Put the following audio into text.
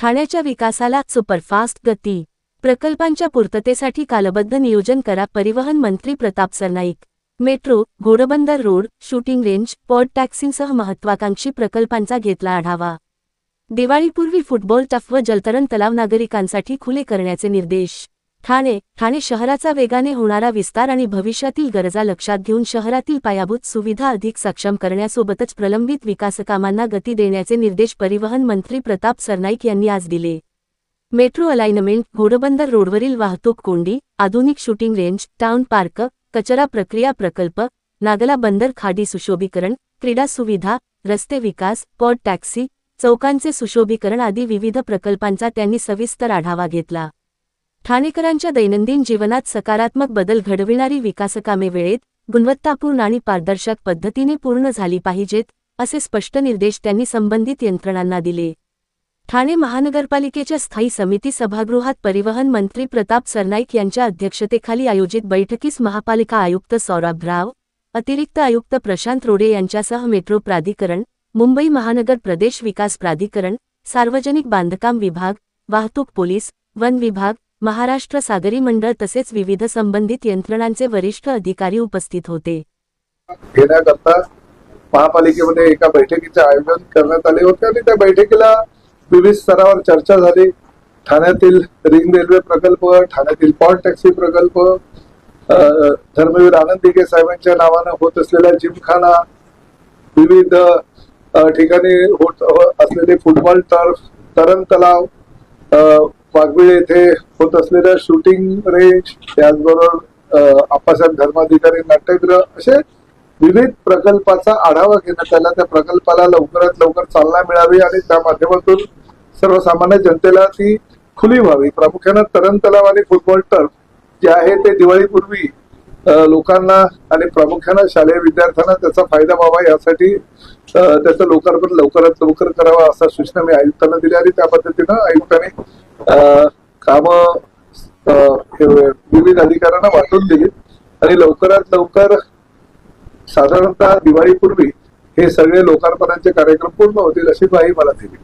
ठाण्याच्या विकासाला सुपरफास्ट गती। प्रकल्पांच्या पूर्ततेसाठी कालबद्ध नियोजन करा। परिवहन मंत्री Pratap Sarnaik. Metro, Ghodbunder road, shooting range, pod टॅक्सींसह महत्त्वाकांक्षी प्रकल्पांचा घेतला आढावा। दिवाळीपूर्वी फुटबॉल टर्फ व जलतरण तलाव नागरिकांसाठी खुले करण्याचे निर्देश। ठाणे शहराचा वेगाने होणारा विस्तार आणि भविष्यातील गरजा लक्षात घेऊन शहरातील पायाभूत सुविधा अधिक सक्षम करण्यासोबतच प्रलंबित विकासकामांना गती देण्याचे निर्देश परिवहन मंत्री प्रताप सरनाईक यांनी आज दिले। मेट्रो अलाइनमेंट, घोडबंदर रोडवरील वाहतूक कोंडी, आधुनिक शूटिंग रेंज, टाउन पार्क, कचरा प्रक्रिया प्रकल्प, नागला बंदर खाडी सुशोभीकरण, क्रीडा सुविधा, रस्ते विकास, पॉड टॅक्सी, चौकांचे सुशोभीकरण आदी विविध प्रकल्पांचा त्यांनी सविस्तर आढावा घेतला। ठाणेकरांच्या दैनंदिन जीवनात सकारात्मक बदल घडविणारी विकासकामे वेळेत, गुणवत्तापूर्ण आणि पारदर्शक पद्धतीने पूर्ण झाली पाहिजेत, असे स्पष्ट निर्देश त्यांनी संबंधित यंत्रणांना दिले। ठाणे महानगरपालिकेच्या स्थायी समिती सभागृहात परिवहन मंत्री प्रताप सरनाईक यांच्या अध्यक्षतेखाली आयोजित बैठकीस महापालिका आयुक्त सौरभ राव, अतिरिक्त आयुक्त प्रशांत रोडे यांच्यासह मेट्रो प्राधिकरण, मुंबई महानगर प्रदेश विकास प्राधिकरण, सार्वजनिक बांधकाम विभाग, वाहतूक पोलीस, वन विभाग, महाराष्ट्र सागरी मंडळ तसेच विविध संबंधित यंत्रणांचे वरिष्ठ अधिकारी उपस्थित होते। घेण्याकरता महापालिकेमध्ये एका बैठकीचे आयोजन करण्यात आले होते आणि त्या बैठकीला विविध स्तरावर चर्चा झाली। ठाण्यातील रिंग रेल्वे प्रकल्प, ठाण्यातील पॉड टॅक्सी प्रकल्प, धर्मवीर आनंद दिघे साहेबांच्या नावाने होत असलेला जिमखाना, विविध ठिकाणी होत असलेले फुटबॉल टर्फ, तरण तलाव, वाघबिळ येथे होत असलेल्या शूटिंग रेंज, त्याचबरोबर आप्पासाहेब धर्माधिकारी नाट्यगृह, असे विविध प्रकल्पाचा आढावा घेण्यात आला। त्या प्रकल्पाला लवकरात लवकर चालना मिळावी आणि त्या माध्यमातून सर्वसामान्य जनतेला ती खुली व्हावी। प्रामुख्याने तरण तलाव आणि फुटबॉल टर्फ जे आहे ते दिवाळीपूर्वी लोकांना आणि प्रामुख्याने शालेय विद्यार्थ्यांना त्याचा फायदा व्हावा यासाठी त्याचं लोकार्पण लवकरात लवकर करावं असा सूचना मी आयुक्तांना दिली आणि त्या पद्धतीनं आयुक्तांनी काम विविध अधिकाऱ्यांना वाटून दिली आणि लवकरात लवकर साधारणतः दिवाळीपूर्वी हे सगळे लोकार्पणाचे कार्यक्रम पूर्ण होतील अशी ग्वाही मला दिली।